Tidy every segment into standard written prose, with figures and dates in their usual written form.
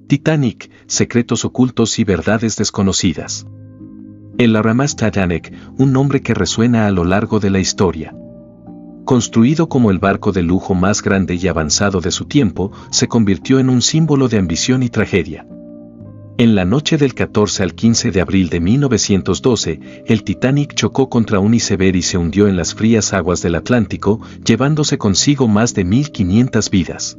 Titanic, secretos ocultos y verdades desconocidas. El RMS Titanic, un nombre que resuena a lo largo de la historia. Construido como el barco de lujo más grande y avanzado de su tiempo, se convirtió en un símbolo de ambición y tragedia. En la noche del 14 al 15 de abril de 1912, el Titanic chocó contra un iceberg y se hundió en las frías aguas del Atlántico, llevándose consigo más de 1.500 vidas.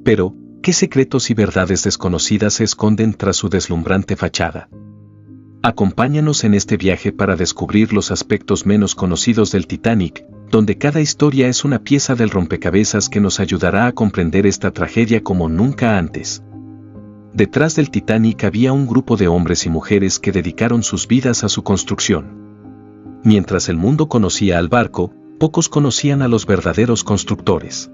Pero, ¿qué secretos y verdades desconocidas se esconden tras su deslumbrante fachada? Acompáñanos en este viaje para descubrir los aspectos menos conocidos del Titanic, donde cada historia es una pieza del rompecabezas que nos ayudará a comprender esta tragedia como nunca antes. Detrás del Titanic había un grupo de hombres y mujeres que dedicaron sus vidas a su construcción. Mientras el mundo conocía al barco, pocos conocían a los verdaderos constructores.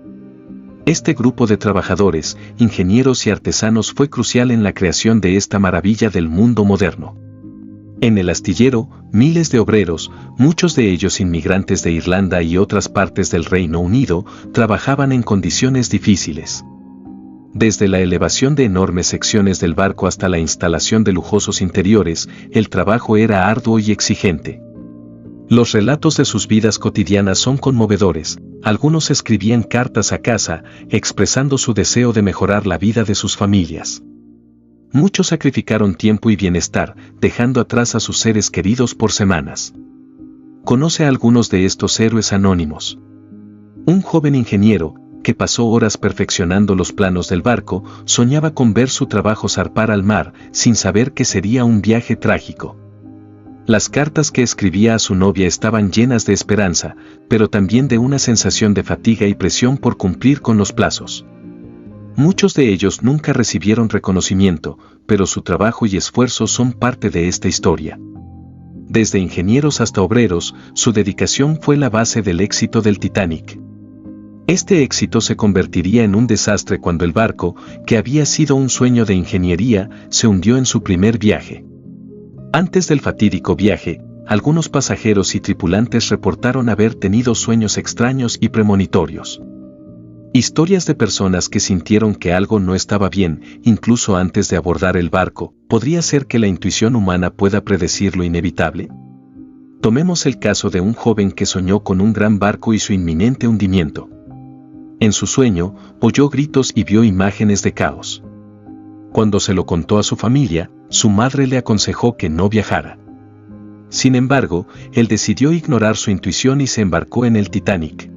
Este grupo de trabajadores, ingenieros y artesanos fue crucial en la creación de esta maravilla del mundo moderno. En el astillero, miles de obreros, muchos de ellos inmigrantes de Irlanda y otras partes del Reino Unido, trabajaban en condiciones difíciles. Desde la elevación de enormes secciones del barco hasta la instalación de lujosos interiores, el trabajo era arduo y exigente. Los relatos de sus vidas cotidianas son conmovedores. Algunos escribían cartas a casa, expresando su deseo de mejorar la vida de sus familias. Muchos sacrificaron tiempo y bienestar, dejando atrás a sus seres queridos por semanas. Conoce a algunos de estos héroes anónimos. Un joven ingeniero, que pasó horas perfeccionando los planos del barco, soñaba con ver su trabajo zarpar al mar, sin saber que sería un viaje trágico. Las cartas que escribía a su novia estaban llenas de esperanza, pero también de una sensación de fatiga y presión por cumplir con los plazos. Muchos de ellos nunca recibieron reconocimiento, pero su trabajo y esfuerzo son parte de esta historia. Desde ingenieros hasta obreros, su dedicación fue la base del éxito del Titanic. Este éxito se convertiría en un desastre cuando el barco, que había sido un sueño de ingeniería, se hundió en su primer viaje. Antes del fatídico viaje, algunos pasajeros y tripulantes reportaron haber tenido sueños extraños y premonitorios. Historias de personas que sintieron que algo no estaba bien, incluso antes de abordar el barco. ¿Podría ser que la intuición humana pueda predecir lo inevitable? Tomemos el caso de un joven que soñó con un gran barco y su inminente hundimiento. En su sueño, oyó gritos y vio imágenes de caos. Cuando se lo contó a su familia, su madre le aconsejó que no viajara. Sin embargo, él decidió ignorar su intuición y se embarcó en el Titanic.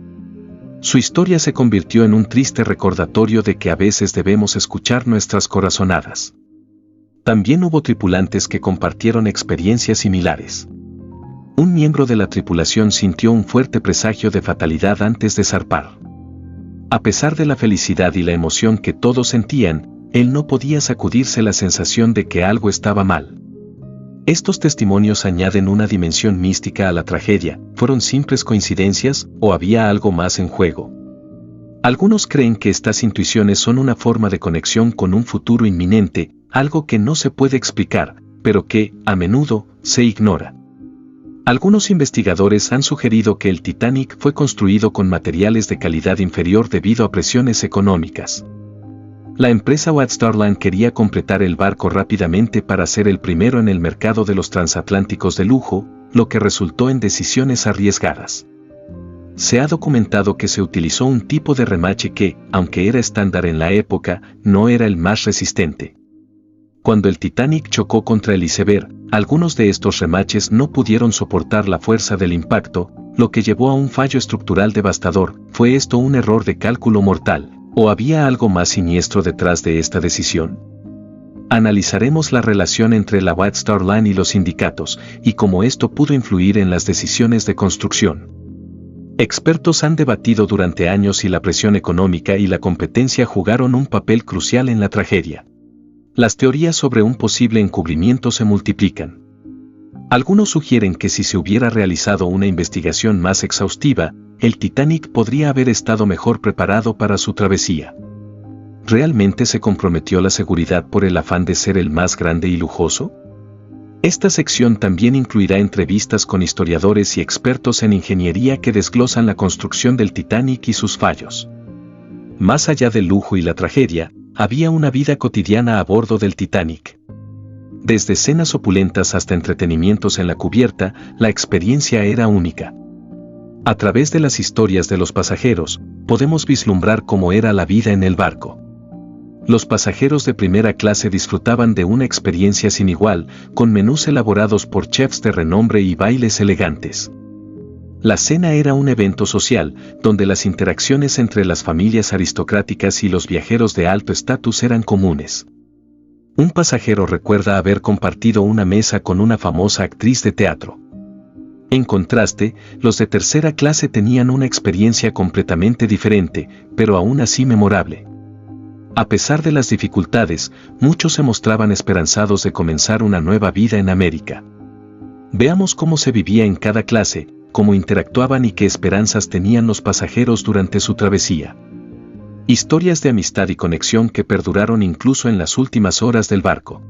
Su historia se convirtió en un triste recordatorio de que a veces debemos escuchar nuestras corazonadas. También hubo tripulantes que compartieron experiencias similares. Un miembro de la tripulación sintió un fuerte presagio de fatalidad antes de zarpar. A pesar de la felicidad y la emoción que todos sentían, él no podía sacudirse la sensación de que algo estaba mal. Estos testimonios añaden una dimensión mística a la tragedia. ¿Fueron simples coincidencias o había algo más en juego? Algunos creen que estas intuiciones son una forma de conexión con un futuro inminente, algo que no se puede explicar, pero que, a menudo, se ignora. Algunos investigadores han sugerido que el Titanic fue construido con materiales de calidad inferior debido a presiones económicas. La empresa Wadstarland quería completar el barco rápidamente para ser el primero en el mercado de los transatlánticos de lujo, lo que resultó en decisiones arriesgadas. Se ha documentado que se utilizó un tipo de remache que, aunque era estándar en la época, no era el más resistente. Cuando el Titanic chocó contra el iceberg, algunos de estos remaches no pudieron soportar la fuerza del impacto, lo que llevó a un fallo estructural devastador. ¿Fue esto un error de cálculo mortal, o había algo más siniestro detrás de esta decisión? Analizaremos la relación entre la Wadstarland y los sindicatos, y cómo esto pudo influir en las decisiones de construcción. Expertos han debatido durante años si la presión económica y la competencia jugaron un papel crucial en la tragedia. Las teorías sobre un posible encubrimiento se multiplican. Algunos sugieren que si se hubiera realizado una investigación más exhaustiva, el Titanic podría haber estado mejor preparado para su travesía. ¿Realmente se comprometió la seguridad por el afán de ser el más grande y lujoso? Esta sección también incluirá entrevistas con historiadores y expertos en ingeniería que desglosan la construcción del Titanic y sus fallos. Más allá del lujo y la tragedia, Había una vida cotidiana a bordo del Titanic. Desde cenas opulentas hasta entretenimientos en la cubierta, la experiencia era única. A través de las historias de los pasajeros, podemos vislumbrar cómo era la vida en el barco. Los pasajeros de primera clase disfrutaban de una experiencia sin igual, con menús elaborados por chefs de renombre y bailes elegantes. La cena era un evento social, donde las interacciones entre las familias aristocráticas y los viajeros de alto estatus eran comunes. Un pasajero recuerda haber compartido una mesa con una famosa actriz de teatro. En contraste, los de tercera clase tenían una experiencia completamente diferente, pero aún así memorable. A pesar de las dificultades, muchos se mostraban esperanzados de comenzar una nueva vida en América. Veamos cómo se vivía en cada clase, cómo interactuaban y qué esperanzas tenían los pasajeros durante su travesía. Historias de amistad y conexión que perduraron incluso en las últimas horas del barco.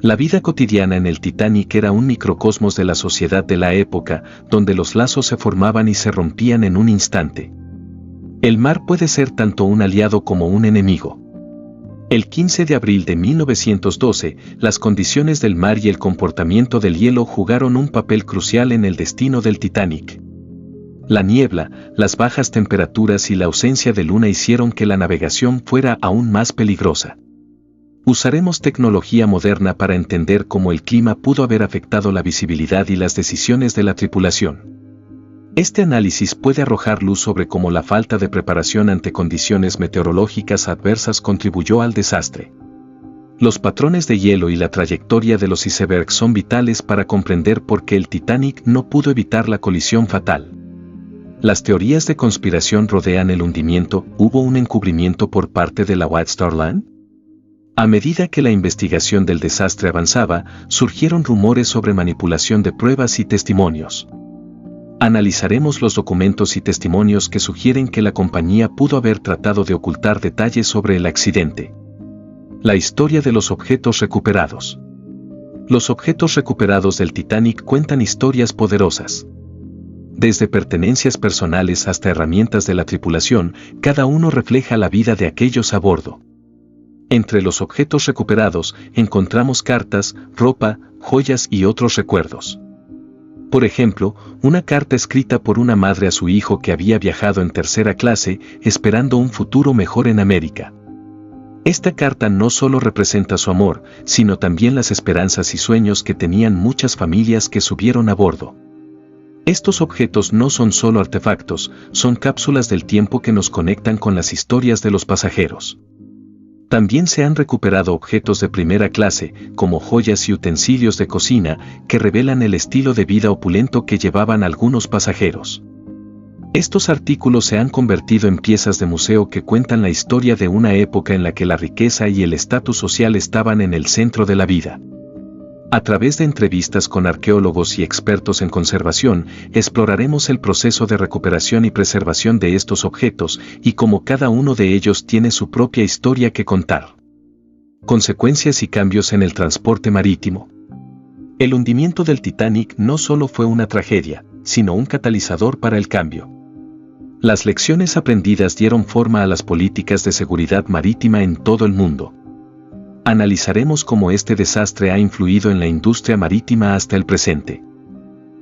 La vida cotidiana en el Titanic era un microcosmos de la sociedad de la época, donde los lazos se formaban y se rompían en un instante. El mar puede ser tanto un aliado como un enemigo. El 15 de abril de 1912, las condiciones del mar y el comportamiento del hielo jugaron un papel crucial en el destino del Titanic. La niebla, las bajas temperaturas y la ausencia de luna hicieron que la navegación fuera aún más peligrosa. Usaremos tecnología moderna para entender cómo el clima pudo haber afectado la visibilidad y las decisiones de la tripulación. Este análisis puede arrojar luz sobre cómo la falta de preparación ante condiciones meteorológicas adversas contribuyó al desastre. Los patrones de hielo y la trayectoria de los icebergs son vitales para comprender por qué el Titanic no pudo evitar la colisión fatal. Las teorías de conspiración rodean el hundimiento. ¿Hubo un encubrimiento por parte de la White Star Line? A medida que la investigación del desastre avanzaba, surgieron rumores sobre manipulación de pruebas y testimonios. Analizaremos los documentos y testimonios que sugieren que la compañía pudo haber tratado de ocultar detalles sobre el accidente. La historia de los objetos recuperados. Los objetos recuperados del Titanic cuentan historias poderosas. Desde pertenencias personales hasta herramientas de la tripulación, cada uno refleja la vida de aquellos a bordo. Entre los objetos recuperados encontramos cartas, ropa, joyas y otros recuerdos. Por ejemplo, una carta escrita por una madre a su hijo que había viajado en tercera clase, esperando un futuro mejor en América. Esta carta no solo representa su amor, sino también las esperanzas y sueños que tenían muchas familias que subieron a bordo. Estos objetos no son solo artefactos, son cápsulas del tiempo que nos conectan con las historias de los pasajeros. También se han recuperado objetos de primera clase, como joyas y utensilios de cocina, que revelan el estilo de vida opulento que llevaban algunos pasajeros. Estos artículos se han convertido en piezas de museo que cuentan la historia de una época en la que la riqueza y el estatus social estaban en el centro de la vida. A través de entrevistas con arqueólogos y expertos en conservación, exploraremos el proceso de recuperación y preservación de estos objetos y cómo cada uno de ellos tiene su propia historia que contar. Consecuencias y cambios en el transporte marítimo. El hundimiento del Titanic no solo fue una tragedia, sino un catalizador para el cambio. Las lecciones aprendidas dieron forma a las políticas de seguridad marítima en todo el mundo. Analizaremos cómo este desastre ha influido en la industria marítima hasta el presente.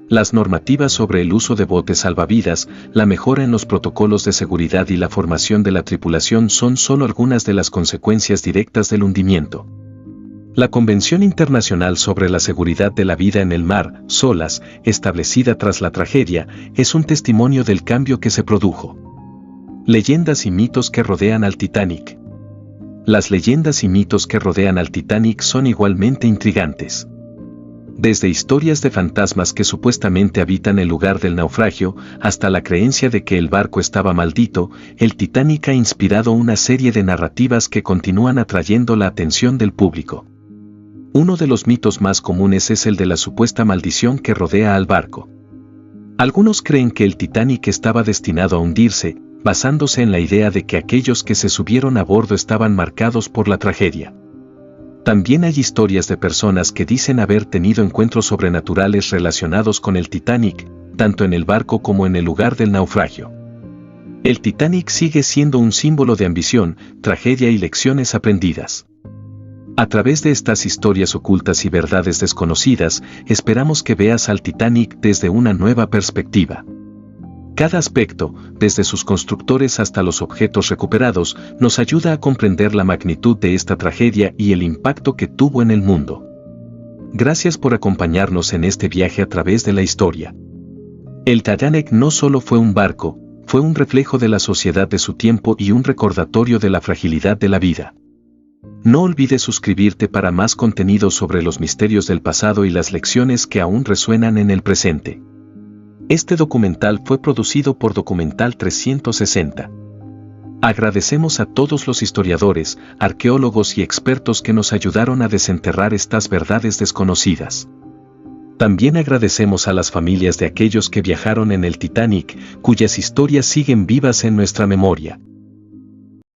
Las normativas sobre el uso de botes salvavidas, la mejora en los protocolos de seguridad y la formación de la tripulación son solo algunas de las consecuencias directas del hundimiento. La Convención Internacional sobre la Seguridad de la Vida en el Mar, SOLAS, establecida tras la tragedia, es un testimonio del cambio que se produjo. Leyendas y mitos que rodean al Titanic. Las leyendas y mitos que rodean al Titanic son igualmente intrigantes. Desde historias de fantasmas que supuestamente habitan el lugar del naufragio, hasta la creencia de que el barco estaba maldito, el Titanic ha inspirado una serie de narrativas que continúan atrayendo la atención del público. Uno de los mitos más comunes es el de la supuesta maldición que rodea al barco. Algunos creen que el Titanic estaba destinado a hundirse, basándose en la idea de que aquellos que se subieron a bordo estaban marcados por la tragedia. También hay historias de personas que dicen haber tenido encuentros sobrenaturales relacionados con el Titanic, tanto en el barco como en el lugar del naufragio. El Titanic sigue siendo un símbolo de ambición, tragedia y lecciones aprendidas. A través de estas historias ocultas y verdades desconocidas, esperamos que veas al Titanic desde una nueva perspectiva. Cada aspecto, desde sus constructores hasta los objetos recuperados, nos ayuda a comprender la magnitud de esta tragedia y el impacto que tuvo en el mundo. Gracias por acompañarnos en este viaje a través de la historia. El Titanic no solo fue un barco, fue un reflejo de la sociedad de su tiempo y un recordatorio de la fragilidad de la vida. No olvides suscribirte para más contenido sobre los misterios del pasado y las lecciones que aún resuenan en el presente. Este documental fue producido por Documental 360. Agradecemos a todos los historiadores, arqueólogos y expertos que nos ayudaron a desenterrar estas verdades desconocidas. También agradecemos a las familias de aquellos que viajaron en el Titanic, cuyas historias siguen vivas en nuestra memoria.